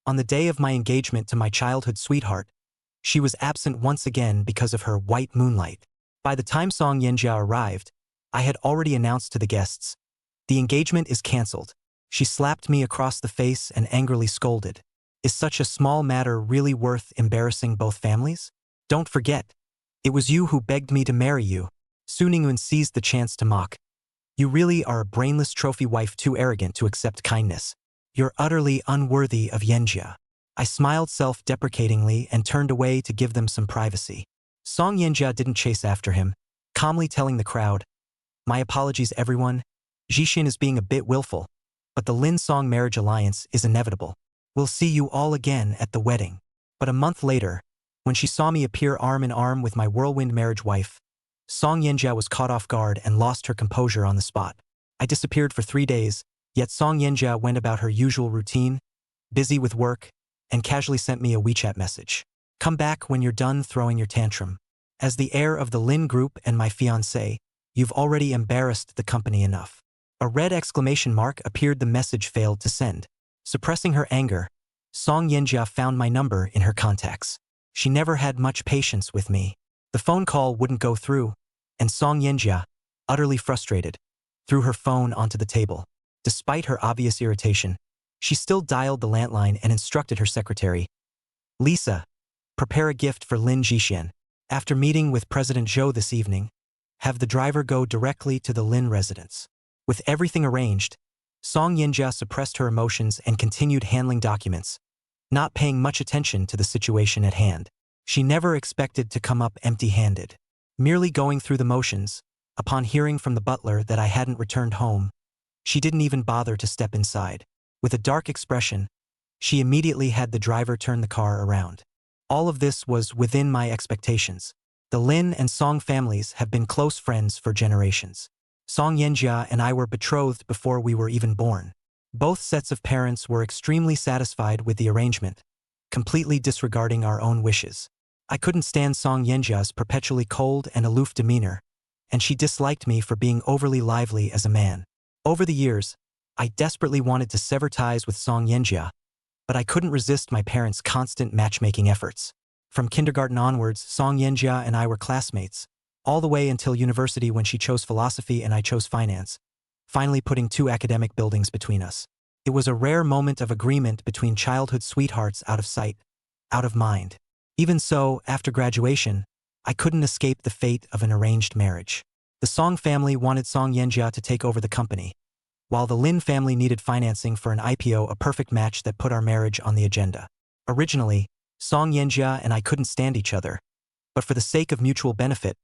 On the day of my engagement to my childhood sweetheart, she was absent once again because of her white moonlight. By the time Song Yanjia arrived, I had already announced to the guests, "The engagement is cancelled." She slapped me across the face and angrily scolded, "Is such a small matter really worth embarrassing both families? Don't forget, it was you who begged me to marry you." Xu Ningyuan seized the chance to mock. "You really are a brainless trophy wife too arrogant to accept kindness. You're utterly unworthy of Yanjia." I smiled self-deprecatingly and turned away to give them some privacy. Song Yanjia didn't chase after him, calmly telling the crowd, "My apologies everyone, Zhixian is being a bit willful, but the Lin-Song marriage alliance is inevitable. We'll see you all again at the wedding." But a month later, when she saw me appear arm in arm with my whirlwind marriage wife, Song Yanjia was caught off guard and lost her composure on the spot. I disappeared for 3 days, yet Song Yanjia went about her usual routine, busy with work, and casually sent me a WeChat message. "Come back when you're done throwing your tantrum. As the heir of the Lin Group and my fiancé, you've already embarrassed the company enough." A red exclamation mark appeared. The message failed to send. Suppressing her anger, Song Yanjia found my number in her contacts. She never had much patience with me. The phone call wouldn't go through, and Song Yanjia, utterly frustrated, threw her phone onto the table. Despite her obvious irritation, she still dialed the landline and instructed her secretary, "Lisa, prepare a gift for Lin Zhixian. After meeting with President Zhou this evening, have the driver go directly to the Lin residence." With everything arranged, Song Yanjia suppressed her emotions and continued handling documents, not paying much attention to the situation at hand. She never expected to come up empty-handed. Merely going through the motions, upon hearing from the butler that I hadn't returned home, she didn't even bother to step inside. With a dark expression, she immediately had the driver turn the car around. All of this was within my expectations. The Lin and Song families have been close friends for generations. Song Yanjia and I were betrothed before we were even born. Both sets of parents were extremely satisfied with the arrangement, completely disregarding our own wishes. I couldn't stand Song Yanjia's perpetually cold and aloof demeanor, and she disliked me for being overly lively as a man. Over the years, I desperately wanted to sever ties with Song Yanjia, but I couldn't resist my parents' constant matchmaking efforts. From kindergarten onwards, Song Yanjia and I were classmates, all the way until university when she chose philosophy and I chose finance, finally putting 2 academic buildings between us. It was a rare moment of agreement between childhood sweethearts, out of sight, out of mind. Even so, after graduation, I couldn't escape the fate of an arranged marriage. The Song family wanted Song Yanjia to take over the company, while the Lin family needed financing for an IPO, a perfect match that put our marriage on the agenda. Originally, Song Yanjia and I couldn't stand each other, but for the sake of mutual benefit,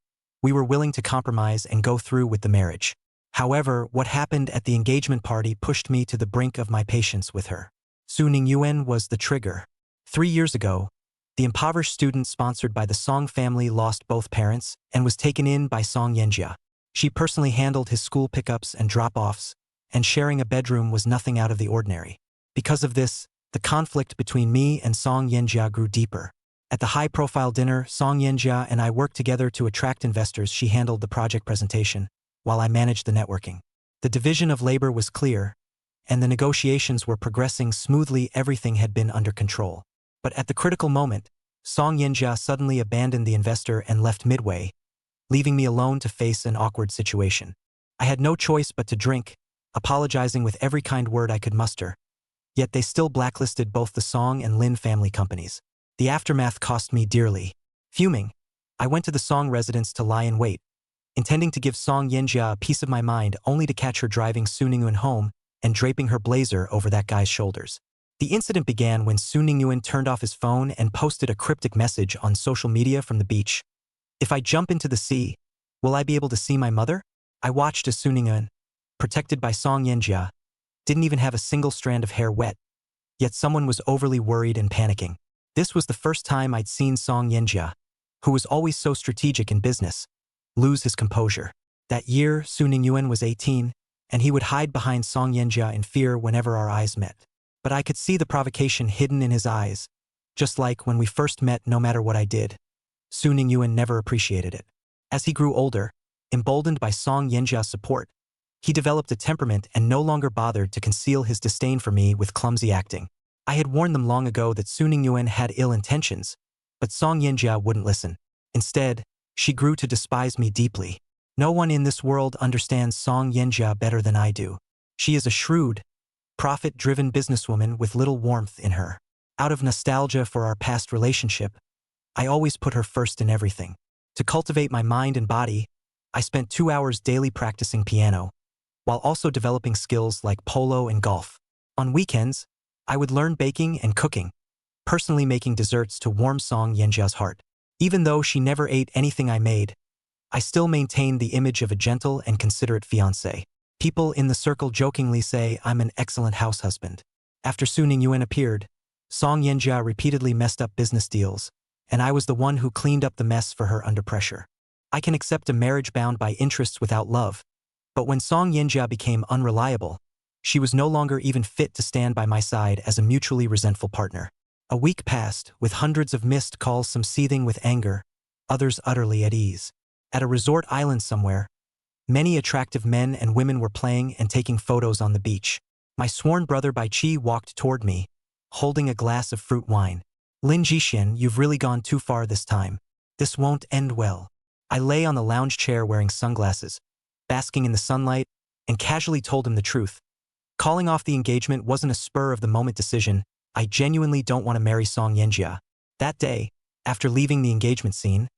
we were willing to compromise and go through with the marriage. However, what happened at the engagement party pushed me to the brink of my patience with her. Xu Ningyuan was the trigger. 3 years ago, the impoverished student sponsored by the Song family lost both parents and was taken in by Song Yanjia. She personally handled his school pickups and drop-offs, and sharing a bedroom was nothing out of the ordinary. Because of this, the conflict between me and Song Yanjia grew deeper. At the high-profile dinner, Song Yanjia and I worked together to attract investors. She handled the project presentation, while I managed the networking. The division of labor was clear, and the negotiations were progressing smoothly. Everything had been under control. But at the critical moment, Song Yanjia suddenly abandoned the investor and left midway, leaving me alone to face an awkward situation. I had no choice but to drink, apologizing with every kind word I could muster. Yet they still blacklisted both the Song and Lin family companies. The aftermath cost me dearly. Fuming, I went to the Song residence to lie in wait, intending to give Song Yanjia a piece of my mind, only to catch her driving Xu Ningyuan home and draping her blazer over that guy's shoulders. The incident began when Xu Ningyuan turned off his phone and posted a cryptic message on social media from the beach. "If I jump into the sea, will I be able to see my mother?" I watched as Xu Ningyuan, protected by Song Yanjia, didn't even have a single strand of hair wet, yet someone was overly worried and panicking. This was the first time I'd seen Song Yanjia, who was always so strategic in business, lose his composure. That year, Xu Ningyuan was 18, and he would hide behind Song Yanjia in fear whenever our eyes met. But I could see the provocation hidden in his eyes, just like when we first met. No matter what I did, Xu Ningyuan never appreciated it. As he grew older, emboldened by Song Yanjia's support, he developed a temperament and no longer bothered to conceal his disdain for me with clumsy acting. I had warned them long ago that Xu Ningyuan had ill intentions, but Song Yanjia wouldn't listen. Instead, she grew to despise me deeply. No one in this world understands Song Yanjia better than I do. She is a shrewd, profit-driven businesswoman with little warmth in her. Out of nostalgia for our past relationship, I always put her first in everything. To cultivate my mind and body, I spent 2 hours daily practicing piano, while also developing skills like polo and golf. On weekends, I would learn baking and cooking, personally making desserts to warm Song Yanjia's heart. Even though she never ate anything I made, I still maintained the image of a gentle and considerate fiancé. People in the circle jokingly say I'm an excellent house husband. After Xu Ningyuan appeared, Song Yanjia repeatedly messed up business deals, and I was the one who cleaned up the mess for her under pressure. I can accept a marriage bound by interests without love, but when Song Yanjia became unreliable, she was no longer even fit to stand by my side as a mutually resentful partner. A week passed, with hundreds of missed calls, some seething with anger, others utterly at ease. At a resort island somewhere, many attractive men and women were playing and taking photos on the beach. My sworn brother Bai Qi walked toward me, holding a glass of fruit wine. Lin Zhixian, you've really gone too far this time. This won't end well. I lay on the lounge chair wearing sunglasses, basking in the sunlight, and casually told him the truth. Calling off the engagement wasn't a spur-of-the-moment decision. I genuinely don't want to marry Song Yanjia. That day, after leaving the engagement scene,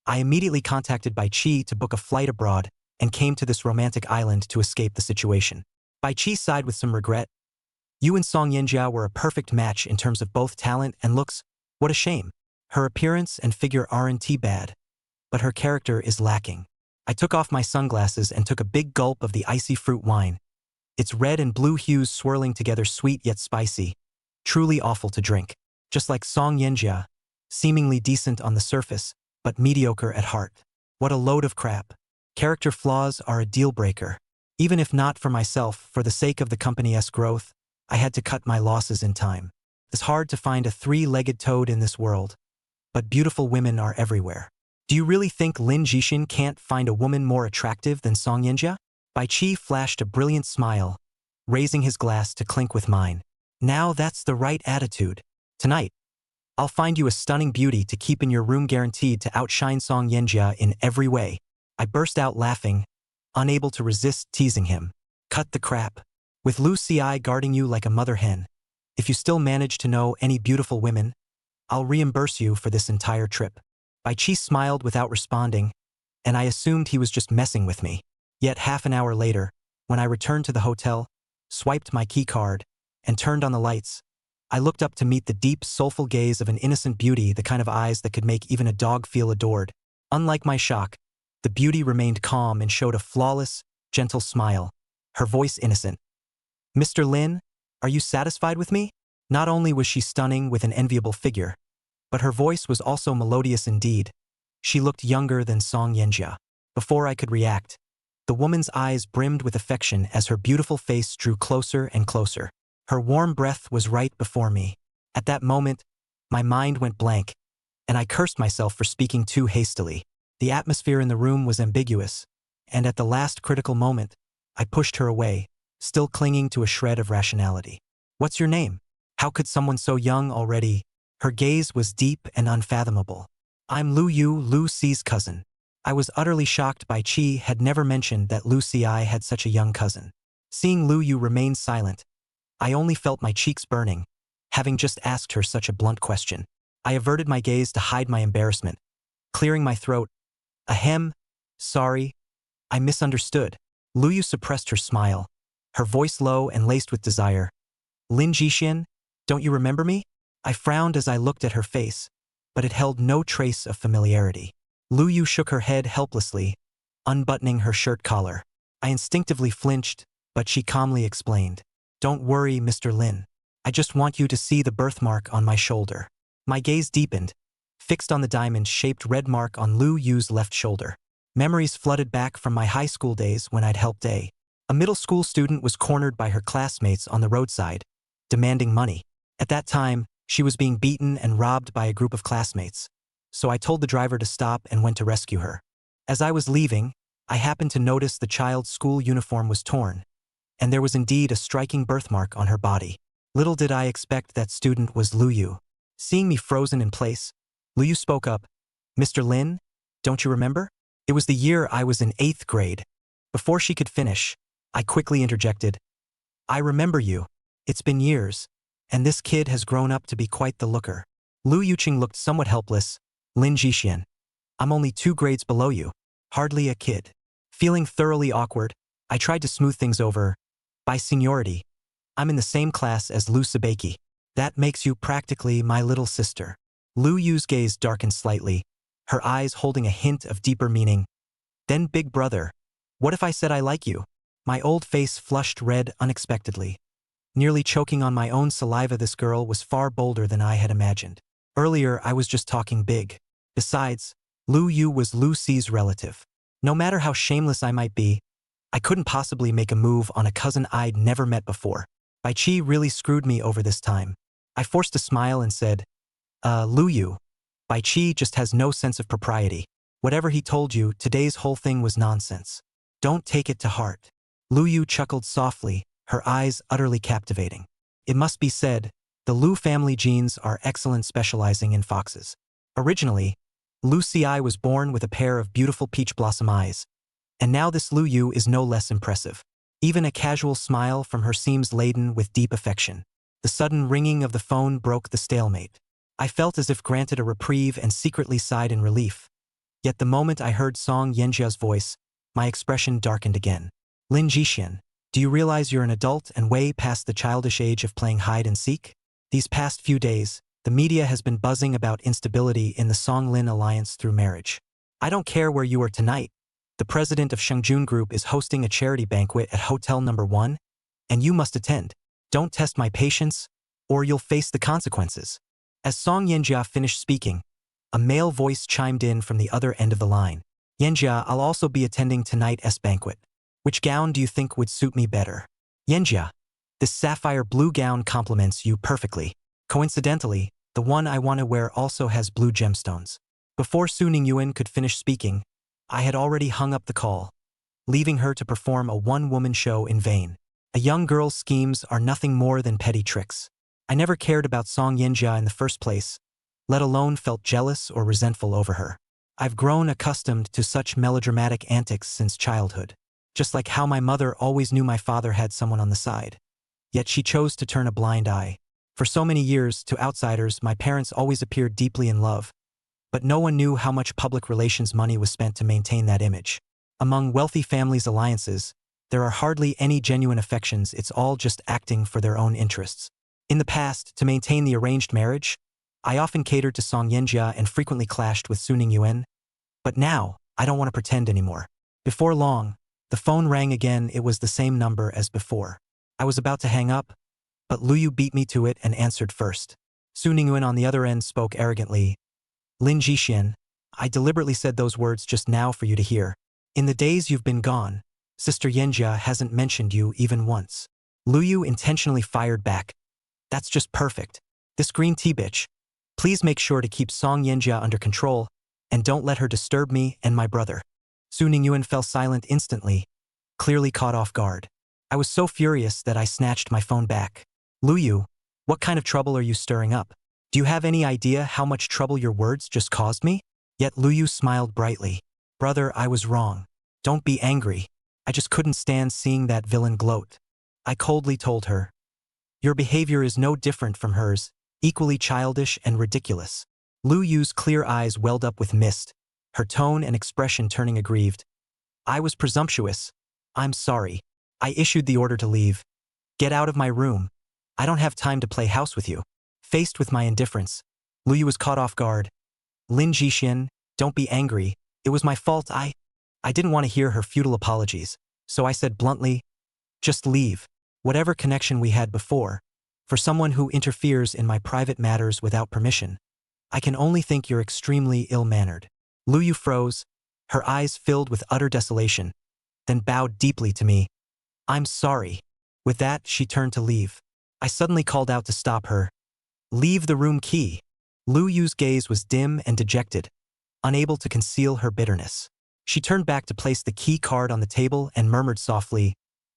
I immediately contacted Bai Qi to book a flight abroad and came to this romantic island to escape the situation. Bai Qi sighed with some regret. You and Song Yanjia were a perfect match in terms of both talent and looks. What a shame. Her appearance and figure aren't bad, but her character is lacking. I took off my sunglasses and took a big gulp of the icy fruit wine. Its red and blue hues swirling together, sweet yet spicy, truly awful to drink. Just like Song Yanjia, seemingly decent on the surface, but mediocre at heart. What a load of crap. Character flaws are a deal-breaker. Even if not for myself, for the sake of the company's growth, I had to cut my losses in time. It's hard to find a three-legged toad in this world, but beautiful women are everywhere. Do you really think Lin Zhixian can't find a woman more attractive than Song Yanjia? Bai Qi flashed a brilliant smile, raising his glass to clink with mine. Now that's the right attitude. Tonight, I'll find you a stunning beauty to keep in your room, guaranteed to outshine Song Yanjia in every way. I burst out laughing, unable to resist teasing him. Cut the crap. With Lu Xia guarding you like a mother hen, if you still manage to know any beautiful women, I'll reimburse you for this entire trip. Bai Qi smiled without responding, and I assumed he was just messing with me. Yet half an hour later, when I returned to the hotel, swiped my key card, and turned on the lights, I looked up to meet the deep, soulful gaze of an innocent beauty, the kind of eyes that could make even a dog feel adored. Unlike my shock, the beauty remained calm and showed a flawless, gentle smile, her voice innocent. Mr. Lin, are you satisfied with me? Not only was she stunning with an enviable figure, but her voice was also melodious indeed. She looked younger than Song Yanjia. Before I could react, the woman's eyes brimmed with affection as her beautiful face drew closer and closer. Her warm breath was right before me. At that moment, my mind went blank, and I cursed myself for speaking too hastily. The atmosphere in the room was ambiguous, and at the last critical moment, I pushed her away, still clinging to a shred of rationality. What's your name? How could someone so young already? Her gaze was deep and unfathomable. I'm Lu Yu, Lu Xi's cousin. I was utterly shocked. Bai Qi had never mentioned that Lu Xia had such a young cousin. Seeing Lu Yu remain silent, I only felt my cheeks burning, having just asked her such a blunt question. I averted my gaze to hide my embarrassment, clearing my throat. Ahem, sorry, I misunderstood. Lu Yu suppressed her smile, her voice low and laced with desire. Lin Zhixian, don't you remember me? I frowned as I looked at her face, but it held no trace of familiarity. Lu Yu shook her head helplessly, unbuttoning her shirt collar. I instinctively flinched, but she calmly explained. Don't worry, Mr. Lin. I just want you to see the birthmark on my shoulder. My gaze deepened, fixed on the diamond-shaped red mark on Lu Yu's left shoulder. Memories flooded back from my high school days when I'd helped a middle school student was cornered by her classmates on the roadside, demanding money. At that time, she was being beaten and robbed by a group of classmates, so I told the driver to stop and went to rescue her. As I was leaving, I happened to notice the child's school uniform was torn, and there was indeed a striking birthmark on her body. Little did I expect that student was Lu Yu. Seeing me frozen in place, Lu Yu spoke up. Mr. Lin, don't you remember? It was the year I was in 8th grade. Before she could finish, I quickly interjected. I remember you. It's been years, and this kid has grown up to be quite the looker. Lu Yuqing looked somewhat helpless. Lin Zhixian. I'm only 2 grades below you. Hardly a kid. Feeling thoroughly awkward, I tried to smooth things over. By seniority, I'm in the same class as Lu Xia. That makes you practically my little sister. Lu Yu's gaze darkened slightly, her eyes holding a hint of deeper meaning. Then, big brother, what if I said I like you? My old face flushed red unexpectedly. Nearly choking on my own saliva, this girl was far bolder than I had imagined. Earlier, I was just talking big. Besides, Lu Yu was Lu Xi's relative. No matter how shameless I might be, I couldn't possibly make a move on a cousin I'd never met before. Bai Qi really screwed me over this time. I forced a smile and said, Lu Yu, Bai Qi just has no sense of propriety. Whatever he told you, today's whole thing was nonsense. Don't take it to heart. Lu Yu chuckled softly, her eyes utterly captivating. It must be said, the Lu family genes are excellent specializing in foxes. Originally, Lu Xia was born with a pair of beautiful peach blossom eyes, and now this Lu Yu is no less impressive. Even a casual smile from her seems laden with deep affection. The sudden ringing of the phone broke the stalemate. I felt as if granted a reprieve and secretly sighed in relief. Yet the moment I heard Song Yanjia's voice, my expression darkened again. Lin Zhixian, do you realize you're an adult and way past the childish age of playing hide and seek? These past few days, the media has been buzzing about instability in the Song-Lin alliance through marriage. I don't care where you are tonight. The president of Shengjun Group is hosting a charity banquet at Hotel No. 1, and you must attend. Don't test my patience, or you'll face the consequences. As Song Yanjia finished speaking, a male voice chimed in from the other end of the line. Yanjia, I'll also be attending tonight's banquet. Which gown do you think would suit me better? Yanjia, this sapphire blue gown complements you perfectly. Coincidentally, the one I want to wear also has blue gemstones. Before Xu Ningyuan could finish speaking, I had already hung up the call, leaving her to perform a one-woman show in vain. A young girl's schemes are nothing more than petty tricks. I never cared about Song Yanjia in the first place, let alone felt jealous or resentful over her. I've grown accustomed to such melodramatic antics since childhood, just like how my mother always knew my father had someone on the side. Yet she chose to turn a blind eye. For so many years, to outsiders, my parents always appeared deeply in love, but no one knew how much public relations money was spent to maintain that image. Among wealthy families' alliances, there are hardly any genuine affections, it's all just acting for their own interests. In the past, to maintain the arranged marriage, I often catered to Song Yanjia and frequently clashed with Xu Ningyuan. But now, I don't want to pretend anymore. Before long, the phone rang again. It was the same number as before. I was about to hang up, but Lu Yu beat me to it and answered first. Xu Ningyuan on the other end spoke arrogantly. Lin Zhixian, I deliberately said those words just now for you to hear. In the days you've been gone, Sister Yanjia hasn't mentioned you even once. Lu Yu intentionally fired back. That's just perfect. This green tea bitch. Please make sure to keep Song Yanjia under control, and don't let her disturb me and my brother. Xu Ningyuan fell silent instantly, clearly caught off guard. I was so furious that I snatched my phone back. Lu Yu, what kind of trouble are you stirring up? Do you have any idea how much trouble your words just caused me? Yet Lu Yu smiled brightly. Brother, I was wrong. Don't be angry. I just couldn't stand seeing that villain gloat. I coldly told her. Your behavior is no different from hers, equally childish and ridiculous. Lu Yu's clear eyes welled up with mist, her tone and expression turning aggrieved. I was presumptuous. I'm sorry. I issued the order to leave. Get out of my room. I don't have time to play house with you. Faced with my indifference, Lu Yu was caught off guard. Lin Zhixian, don't be angry. It was my fault. I didn't want to hear her futile apologies, so I said bluntly, just leave. Whatever connection we had before, for someone who interferes in my private matters without permission, I can only think you're extremely ill-mannered. Lu Yu froze, her eyes filled with utter desolation, then bowed deeply to me. I'm sorry. With that, she turned to leave. I suddenly called out to stop her. Leave the room key. Lu Yu's gaze was dim and dejected, unable to conceal her bitterness. She turned back to place the key card on the table and murmured softly,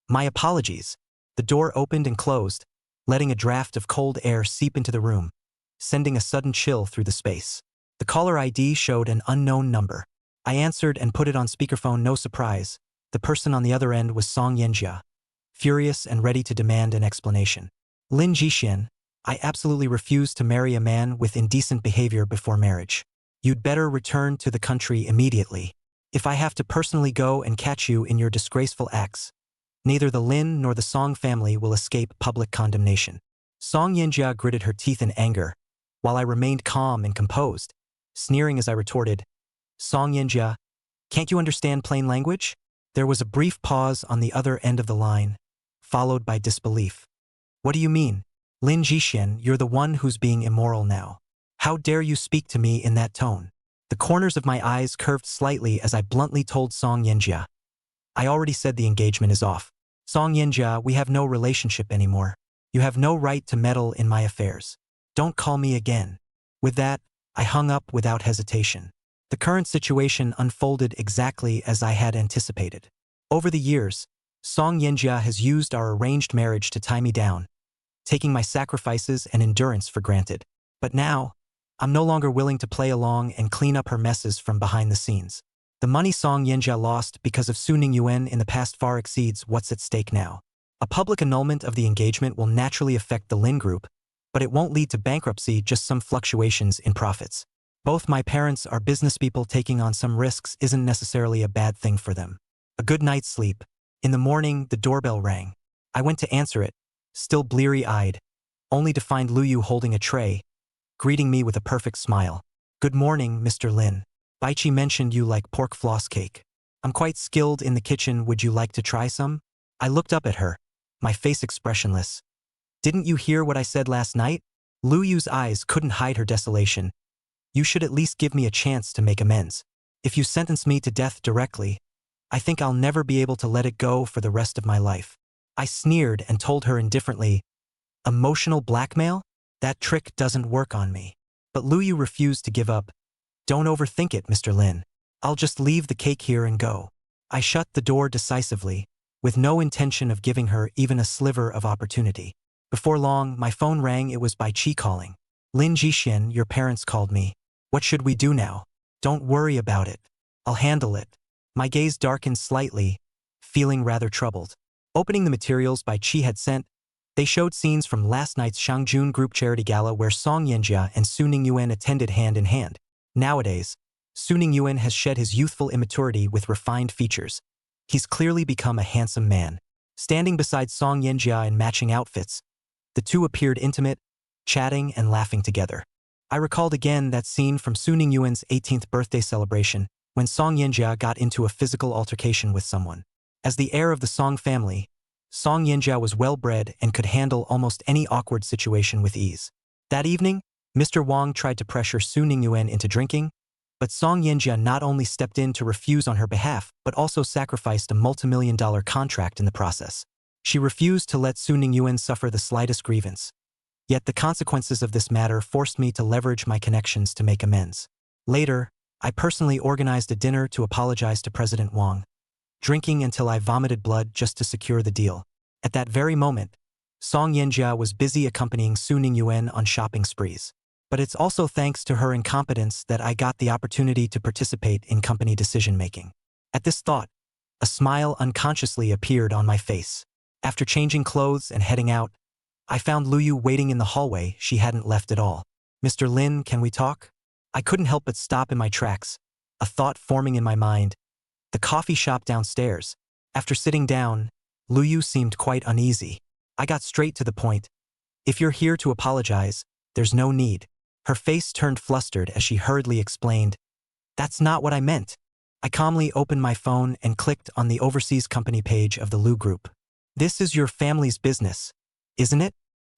my apologies. The door opened and closed, letting a draft of cold air seep into the room, sending a sudden chill through the space. The caller ID showed an unknown number. I answered and put it on speakerphone, no surprise. The person on the other end was Song Yanjia, furious and ready to demand an explanation. Lin Zhixian, I absolutely refuse to marry a man with indecent behavior before marriage. You'd better return to the country immediately. If I have to personally go and catch you in your disgraceful acts, neither the Lin nor the Song family will escape public condemnation. Song Yanjia gritted her teeth in anger, while I remained calm and composed, sneering as I retorted, Song Yanjia, can't you understand plain language? There was a brief pause on the other end of the line, followed by disbelief. What do you mean? Lin Zhixian, you're the one who's being immoral now. How dare you speak to me in that tone? The corners of my eyes curved slightly as I bluntly told Song Yanjia. I already said the engagement is off. Song Yanjia, we have no relationship anymore. You have no right to meddle in my affairs. Don't call me again. With that, I hung up without hesitation. The current situation unfolded exactly as I had anticipated. Over the years, Song Yanjia has used our arranged marriage to tie me down, taking my sacrifices and endurance for granted. But now, I'm no longer willing to play along and clean up her messes from behind the scenes. The money Song Yanjia lost because of Xu Ningyuan in the past far exceeds what's at stake now. A public annulment of the engagement will naturally affect the Lin Group, but it won't lead to bankruptcy, just some fluctuations in profits. Both my parents are businesspeople, taking on some risks isn't necessarily a bad thing for them. A good night's sleep. In the morning, the doorbell rang. I went to answer it, still bleary-eyed, only to find Lu Yu holding a tray, greeting me with a perfect smile. Good morning, Mr. Lin. Baichi mentioned you like pork floss cake. I'm quite skilled in the kitchen, would you like to try some? I looked up at her, my face expressionless. Didn't you hear what I said last night? Lu Yu's eyes couldn't hide her desolation. You should at least give me a chance to make amends. If you sentence me to death directly, I think I'll never be able to let it go for the rest of my life. I sneered and told her indifferently, emotional blackmail? That trick doesn't work on me. But Lu Yu refused to give up. Don't overthink it, Mr. Lin. I'll just leave the cake here and go. I shut the door decisively, with no intention of giving her even a sliver of opportunity. Before long, my phone rang. It was Baichi calling. Lin Zhixian, your parents called me. What should we do now? Don't worry about it. I'll handle it. My gaze darkened slightly, feeling rather troubled. Opening the materials Baichi had sent, they showed scenes from last night's Shangjun Group charity gala where Song Yanjia and Xu Ningyuan attended hand in hand. Nowadays, Xu Ningyuan has shed his youthful immaturity with refined features. He's clearly become a handsome man. Standing beside Song Yanjia in matching outfits, the two appeared intimate, chatting and laughing together. I recalled again that scene from Xu Ningyuan's 18th birthday celebration, when Song Yanjia got into a physical altercation with someone. As the heir of the Song family, Song Yanjia was well-bred and could handle almost any awkward situation with ease. That evening, Mr. Wang tried to pressure Xu Ningyuan into drinking, but Song Yanjia not only stepped in to refuse on her behalf, but also sacrificed a multi-million-dollar contract in the process. She refused to let Xu Ningyuan suffer the slightest grievance. Yet the consequences of this matter forced me to leverage my connections to make amends. Later, I personally organized a dinner to apologize to President Wang, drinking until I vomited blood just to secure the deal. At that very moment, Song Yanjia was busy accompanying Xu Ningyuan on shopping sprees. But it's also thanks to her incompetence that I got the opportunity to participate in company decision-making. At this thought, a smile unconsciously appeared on my face. After changing clothes and heading out, I found Lu Yu waiting in the hallway. She hadn't left at all. Mr. Lin, can we talk? I couldn't help but stop in my tracks, a thought forming in my mind. The coffee shop downstairs. After sitting down, Lu Yu seemed quite uneasy. I got straight to the point. If you're here to apologize, there's no need. Her face turned flustered as she hurriedly explained, that's not what I meant. I calmly opened my phone and clicked on the overseas company page of the Lu Group. This is your family's business, isn't it?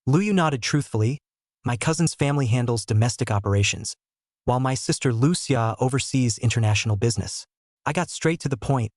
Lu Yu nodded truthfully. My cousin's family handles domestic operations, while my sister Lu Xia oversees international business. I got straight to the point.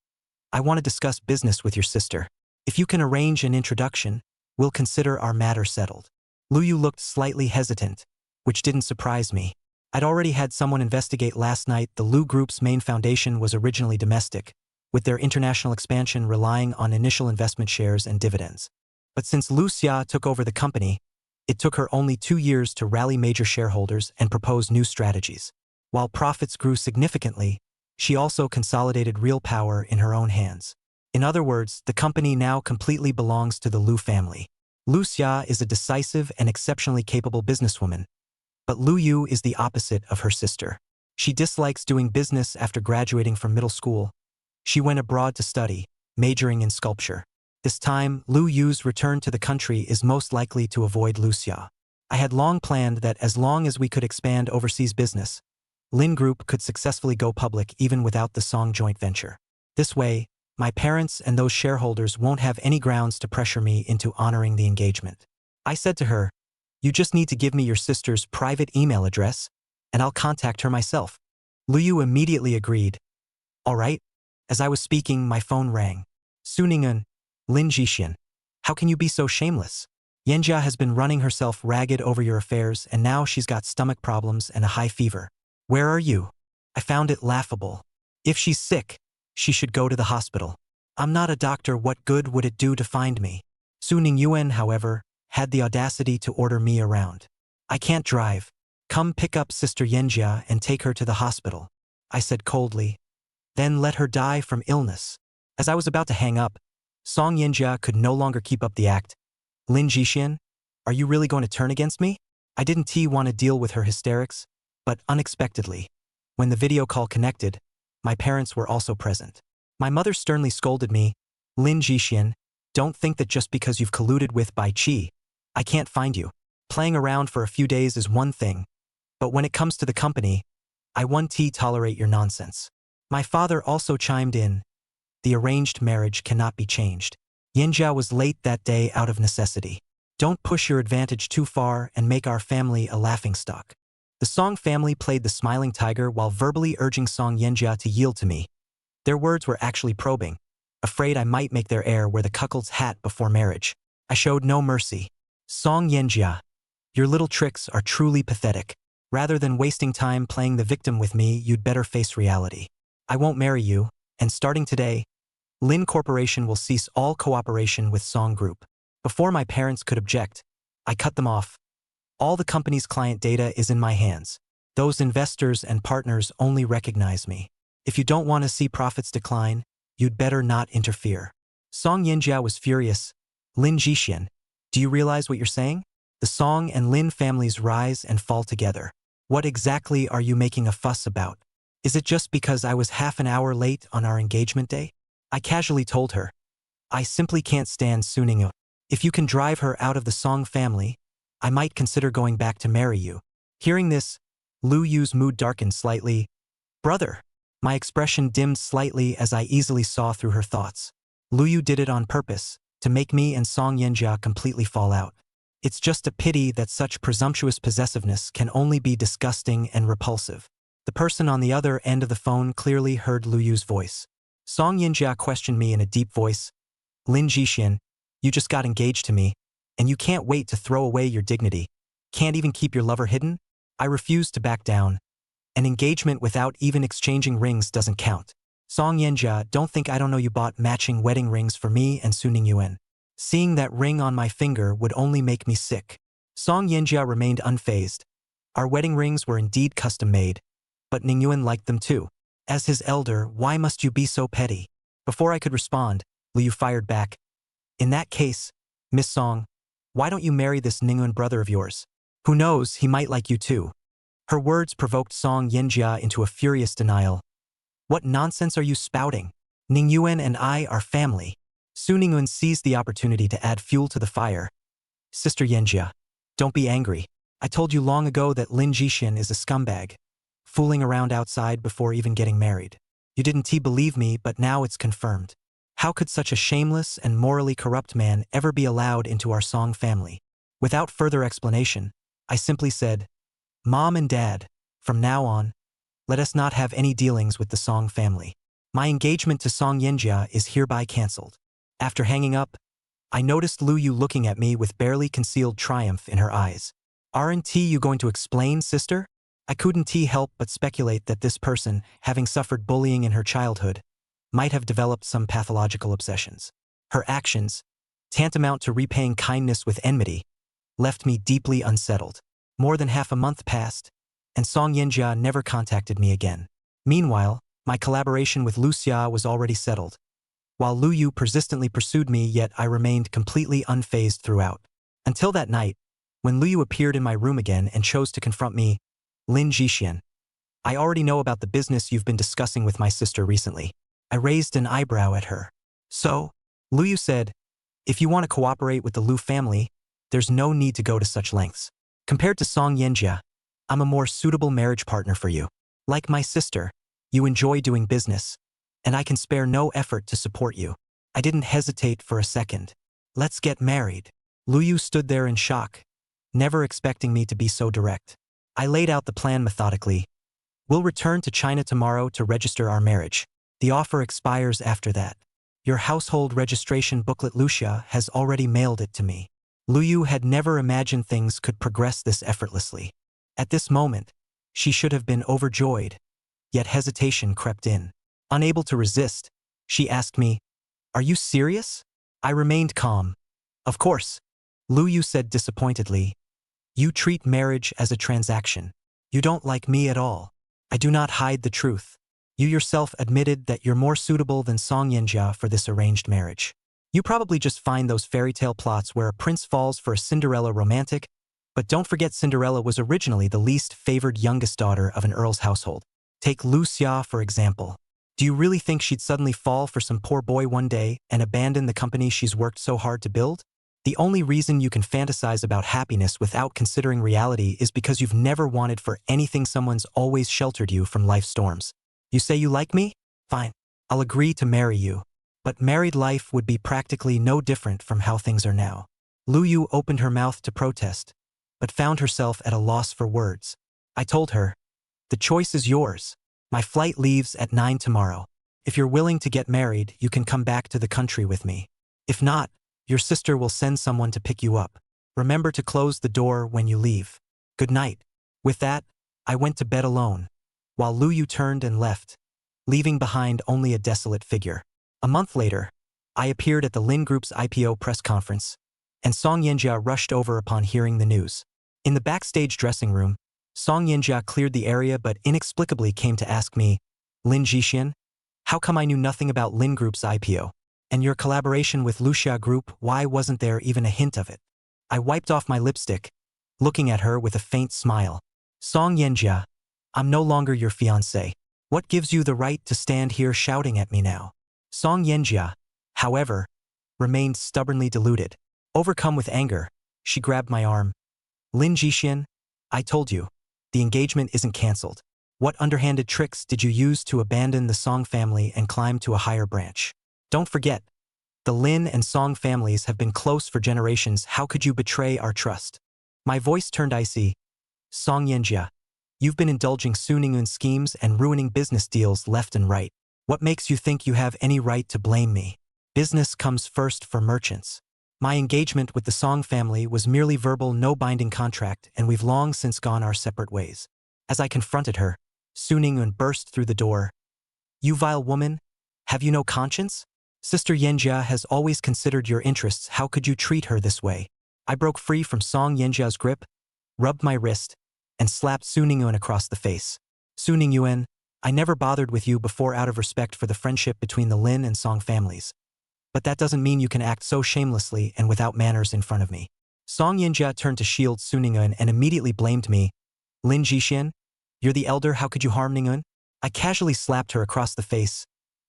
I want to discuss business with your sister. If you can arrange an introduction, we'll consider our matter settled. Lu Yu looked slightly hesitant, which didn't surprise me. I'd already had someone investigate last night. The Lu Group's main foundation was originally domestic, with their international expansion relying on initial investment shares and dividends. But since Lu Xia took over the company, It took her only 2 years to rally major shareholders and propose new strategies. While profits grew significantly, she also consolidated real power in her own hands. In other words, the company now completely belongs to the Lu family. Lu Xia is a decisive and exceptionally capable businesswoman, but Lu Yu is the opposite of her sister. She dislikes doing business after graduating from middle school. She went abroad to study, majoring in sculpture. This time, Lu Yu's return to the country is most likely to avoid Lu Xia. I had long planned that as long as we could expand overseas business, Lin Group could successfully go public even without the Song joint venture. This way, my parents and those shareholders won't have any grounds to pressure me into honoring the engagement. I said to her, "You just need to give me your sister's private email address, and I'll contact her myself." Lu Yu immediately agreed. "All right." As I was speaking, my phone rang. "Xu Ningyuan, Lin Zhixian. How can you be so shameless? Yanjia has been running herself ragged over your affairs, and now she's got stomach problems and a high fever. Where are you?" I found it laughable. If she's sick, she should go to the hospital. I'm not a doctor, what good would it do to find me? Xu Ningyuan, however, had the audacity to order me around. "I can't drive. Come pick up Sister Yanjia and take her to the hospital," I said coldly. "Then let her die from illness." As I was about to hang up, Song Yanjia could no longer keep up the act. "Lin Zhixian, are you really going to turn against me?" I didn't want to deal with her hysterics, but unexpectedly, when the video call connected, my parents were also present. My mother sternly scolded me, "Lin Zhixian, don't think that just because you've colluded with Bai Qi, I can't find you. Playing around for a few days is one thing, but when it comes to the company, I won't tolerate your nonsense." My father also chimed in, "The arranged marriage cannot be changed. Yanjia was late that day out of necessity. Don't push your advantage too far and make our family a laughingstock." The Song family played the smiling tiger while verbally urging Song Yanjia to yield to me. Their words were actually probing, afraid I might make their heir wear the cuckold's hat before marriage. I showed no mercy. "Song Yanjia, your little tricks are truly pathetic. Rather than wasting time playing the victim with me, you'd better face reality. I won't marry you, and starting today, Lin Corporation will cease all cooperation with Song Group." Before my parents could object, I cut them off. "All the company's client data is in my hands. Those investors and partners only recognize me. If you don't want to see profits decline, you'd better not interfere." Song Yanjia was furious. "Lin Zhixian, do you realize what you're saying? The Song and Lin families rise and fall together. What exactly are you making a fuss about? Is it just because I was half an hour late on our engagement day?" I casually told her, "I simply can't stand Xu Ningyuan. If you can drive her out of the Song family, I might consider going back to marry you." Hearing this, Lu Yu's mood darkened slightly. "Brother." My expression dimmed slightly as I easily saw through her thoughts. Lu Yu did it on purpose, to make me and Song Yanjia completely fall out. It's just a pity that such presumptuous possessiveness can only be disgusting and repulsive. The person on the other end of the phone clearly heard Lu Yu's voice. Song Yanjia questioned me in a deep voice. "Lin Zhixian, you just got engaged to me, and you can't wait to throw away your dignity. Can't even keep your lover hidden?" I refused to back down. "An engagement without even exchanging rings doesn't count. Song Yanjia, don't think I don't know you bought matching wedding rings for me and Xu Ningyuan. Seeing that ring on my finger would only make me sick." Song Yanjia remained unfazed. Our wedding rings were indeed custom-made, but Ningyuan liked them too. "As his elder, why must you be so petty?" Before I could respond, Lu Yu fired back. "In that case, Miss Song, why don't you marry this Ningyuan brother of yours? Who knows, he might like you too." Her words provoked Song Yanjia into a furious denial. "What nonsense are you spouting? Ningyuan and I are family." Xu Ningyuan seized the opportunity to add fuel to the fire. "Sister Yanjia, don't be angry. I told you long ago that Lin Zhixian is a scumbag, fooling around outside before even getting married. You didn't believe me, but now it's confirmed. How could such a shameless and morally corrupt man ever be allowed into our Song family?" Without further explanation, I simply said, "Mom and Dad, from now on, let us not have any dealings with the Song family. My engagement to Song Yanjia is hereby cancelled." After hanging up, I noticed Lu Yu looking at me with barely concealed triumph in her eyes. "Aren't you going to explain, sister?" I couldn't help but speculate that this person, having suffered bullying in her childhood, might have developed some pathological obsessions. Her actions, tantamount to repaying kindness with enmity, left me deeply unsettled. More than half a month passed, and Song Yanjia never contacted me again. Meanwhile, my collaboration with Lu Xia was already settled. While Lu Yu persistently pursued me, yet I remained completely unfazed throughout. Until that night, when Lu Yu appeared in my room again and chose to confront me, Lin Zhixian. I already know about the business you've been discussing with my sister recently. I raised an eyebrow at her. So, Lu Yu said, if you want to cooperate with the Lu family, there's no need to go to such lengths. Compared to Song Yanjia, I'm a more suitable marriage partner for you. Like my sister, you enjoy doing business, and I can spare no effort to support you. I didn't hesitate for a second. Let's get married. Lu Yu stood there in shock, never expecting me to be so direct. I laid out the plan methodically. We'll return to China tomorrow to register our marriage. The offer expires after that. Your household registration booklet Lu Xia has already mailed it to me. Lu Yu had never imagined things could progress this effortlessly. At this moment, she should have been overjoyed, yet hesitation crept in. Unable to resist, she asked me, "Are you serious?" I remained calm. "Of course," Lu Yu said disappointedly. "You treat marriage as a transaction. You don't like me at all. I do not hide the truth. You yourself admitted that you're more suitable than Song Yanjia for this arranged marriage. You probably just find those fairy tale plots where a prince falls for a Cinderella romantic, but don't forget Cinderella was originally the least favored youngest daughter of an earl's household. Take Lu Xia, for example. Do you really think she'd suddenly fall for some poor boy one day and abandon the company she's worked so hard to build? The only reason you can fantasize about happiness without considering reality is because you've never wanted for anything. Someone's always sheltered you from life's storms. You say you like me? Fine. I'll agree to marry you. But married life would be practically no different from how things are now. Lu Yu opened her mouth to protest, but found herself at a loss for words. I told her, "The choice is yours. My flight leaves at 9 tomorrow. If you're willing to get married, you can come back to the country with me. If not, your sister will send someone to pick you up. Remember to close the door when you leave. Good night." With that, I went to bed alone, while Lu Yu turned and left, leaving behind only a desolate figure. A month later, I appeared at the Lin Group's IPO press conference, and Song Yanjia rushed over upon hearing the news. In the backstage dressing room, Song Yanjia cleared the area but inexplicably came to ask me, "Lin Zhixian, how come I knew nothing about Lin Group's IPO? And your collaboration with Lu Xia Group, why wasn't there even a hint of it?" I wiped off my lipstick, looking at her with a faint smile. "Song Yanjia, I'm no longer your fiancé. What gives you the right to stand here shouting at me now?" Song Yanjia, however, remained stubbornly deluded. Overcome with anger, she grabbed my arm. "Lin Zhixian, I told you, the engagement isn't cancelled. What underhanded tricks did you use to abandon the Song family and climb to a higher branch? Don't forget, the Lin and Song families have been close for generations. How could you betray our trust?" My voice turned icy. "Song Yanjia, you've been indulging Xu Ningyuan schemes and ruining business deals left and right. What makes you think you have any right to blame me? Business comes first for merchants. My engagement with the Song family was merely verbal, no binding contract, and we've long since gone our separate ways." As I confronted her, Xu Ningyuan burst through the door. "You vile woman, have you no conscience? Sister Yanjia has always considered your interests. How could you treat her this way?" I broke free from Song Yanjia's grip, rubbed my wrist, and slapped Xu Ningyuan across the face. "Xu Ningyuan, I never bothered with you before out of respect for the friendship between the Lin and Song families. But that doesn't mean you can act so shamelessly and without manners in front of me." Song Yanjia turned to shield Xu Ningyuan and immediately blamed me. "Lin Zhixian, you're the elder, how could you harm Ningyuan?" I casually slapped her across the face.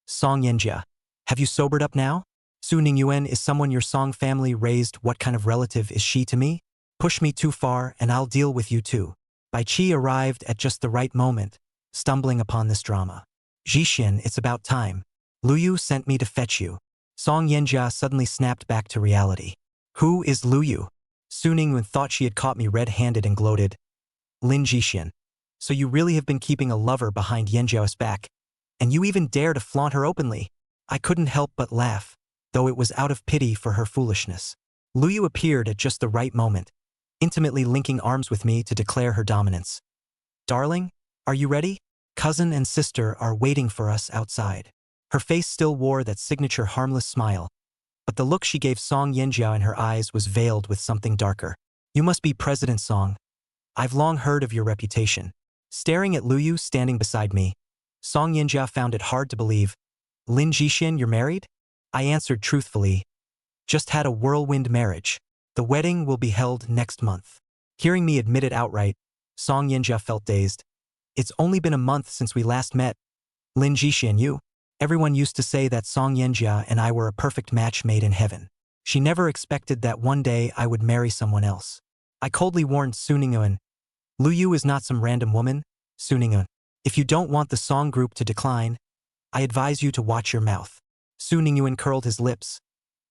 "Song Yanjia, have you sobered up now? Xu Ningyuan is someone your Song family raised. What kind of relative is she to me? Push me too far and I'll deal with you too." Bai Qi arrived at just the right moment, stumbling upon this drama. "Zhixian, it's about time. Lu Yu sent me to fetch you." Song Yanjia suddenly snapped back to reality. "Who is Lu Yu?" Xu Ningyuan thought she had caught me red-handed and gloated. "Lin Zhixian, so you really have been keeping a lover behind Yanjia's back, and you even dare to flaunt her openly." I couldn't help but laugh, though it was out of pity for her foolishness. Lu Yu appeared at just the right moment, intimately linking arms with me to declare her dominance. "Darling, are you ready? Cousin and sister are waiting for us outside." Her face still wore that signature harmless smile, but the look she gave Song Yanjia in her eyes was veiled with something darker. You must be President Song. I've long heard of your reputation. Staring at Lu Yu standing beside me, Song Yanjia found it hard to believe. Lin Zhixian, you're married? I answered truthfully. Just had a whirlwind marriage. The wedding will be held next month. Hearing me admit it outright, Song Yanjia felt dazed. It's only been a month since we last met. Lin Zhixian, you? Everyone used to say that Song Yanjia and I were a perfect match made in heaven. She never expected that one day I would marry someone else. I coldly warned Xu Ningyuan. Lu Yu is not some random woman, Xu Ningyuan. If you don't want the Song group to decline, I advise you to watch your mouth. Xu Ningyuan curled his lips,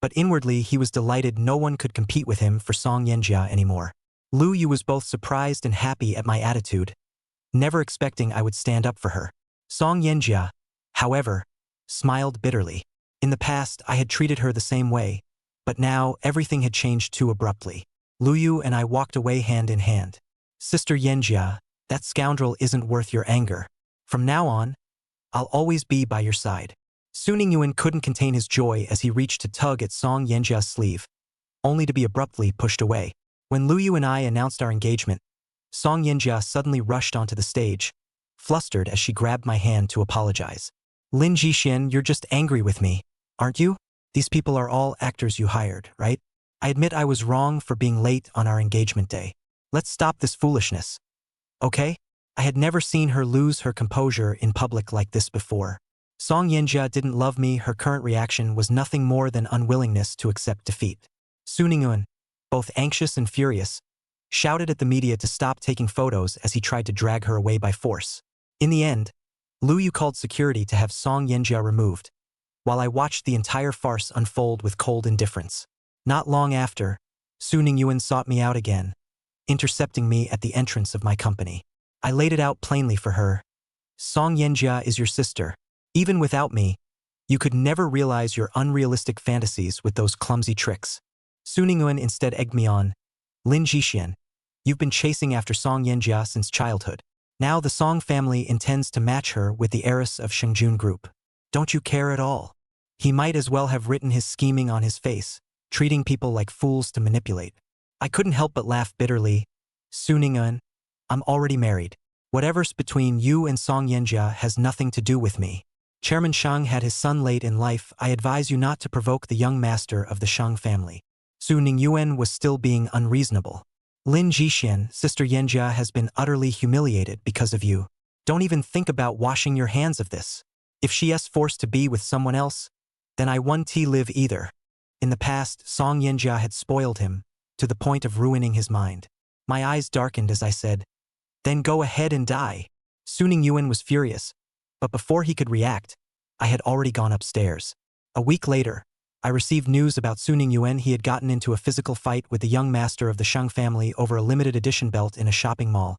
but inwardly he was delighted no one could compete with him for Song Yanjia anymore. Lu Yu was both surprised and happy at my attitude, never expecting I would stand up for her. Song Yanjia, however, smiled bitterly. In the past, I had treated her the same way, but now everything had changed too abruptly. Lu Yu and I walked away hand in hand. Sister Yanjia, that scoundrel isn't worth your anger. From now on, I'll always be by your side. Xu Ningyuan couldn't contain his joy as he reached to tug at Song Yanjia's sleeve, only to be abruptly pushed away. When Lu Yu and I announced our engagement, Song Yanjia suddenly rushed onto the stage, flustered as she grabbed my hand to apologize. Lin Zhixian, you're just angry with me, aren't you? These people are all actors you hired, right? I admit I was wrong for being late on our engagement day. Let's stop this foolishness. Okay? I had never seen her lose her composure in public like this before. Song Yanjia didn't love me. Her current reaction was nothing more than unwillingness to accept defeat. Xu Ningyuan, both anxious and furious, shouted at the media to stop taking photos as he tried to drag her away by force. In the end, Lu Yu called security to have Song Yanjia removed, while I watched the entire farce unfold with cold indifference. Not long after, Xu Ningyuan sought me out again, intercepting me at the entrance of my company. I laid it out plainly for her. Song Yanjia is your sister. Even without me, you could never realize your unrealistic fantasies with those clumsy tricks. Xu Ningyuan instead egged me on. Lin Zhixian, you've been chasing after Song Yanjia since childhood. Now the Song family intends to match her with the heiress of Shengjun Group. Don't you care at all? He might as well have written his scheming on his face, treating people like fools to manipulate. I couldn't help but laugh bitterly. Xu Ningyuan, I'm already married. Whatever's between you and Song Yanjia has nothing to do with me. Chairman Shang had his son late in life. I advise you not to provoke the young master of the Shang family. Xu Ningyuan was still being unreasonable. Lin Zhixian, Sister Yanjia has been utterly humiliated because of you. Don't even think about washing your hands of this. If she is forced to be with someone else, then I won't live either. In the past, Song Yanjia had spoiled him, to the point of ruining his mind. My eyes darkened as I said, then go ahead and die. Xu Ningyuan was furious, but before he could react, I had already gone upstairs. A week later, I received news about Xu Ningyuan. He had gotten into a physical fight with the young master of the Shang family over a limited edition belt in a shopping mall,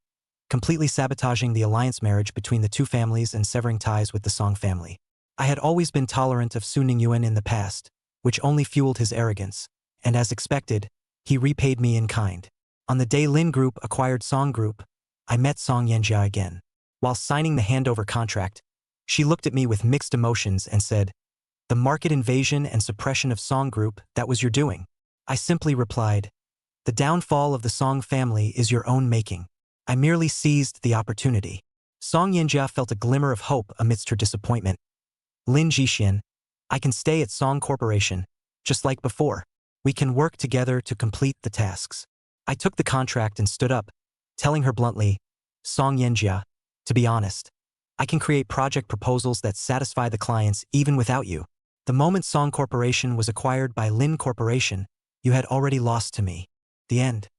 completely sabotaging the alliance marriage between the two families and severing ties with the Song family. I had always been tolerant of Xu Ningyuan in the past, which only fueled his arrogance, and as expected, he repaid me in kind. On the day Lin Group acquired Song Group, I met Song Yanjia again. While signing the handover contract, she looked at me with mixed emotions and said, the market invasion and suppression of Song Group, that was your doing. I simply replied, the downfall of the Song family is your own making. I merely seized the opportunity. Song Yanjia felt a glimmer of hope amidst her disappointment. Lin Zhixian, I can stay at Song Corporation, just like before. We can work together to complete the tasks. I took the contract and stood up, telling her bluntly, Song Yanjia, to be honest, I can create project proposals that satisfy the clients even without you. The moment Song Corporation was acquired by Lin Corporation, you had already lost to me. The end.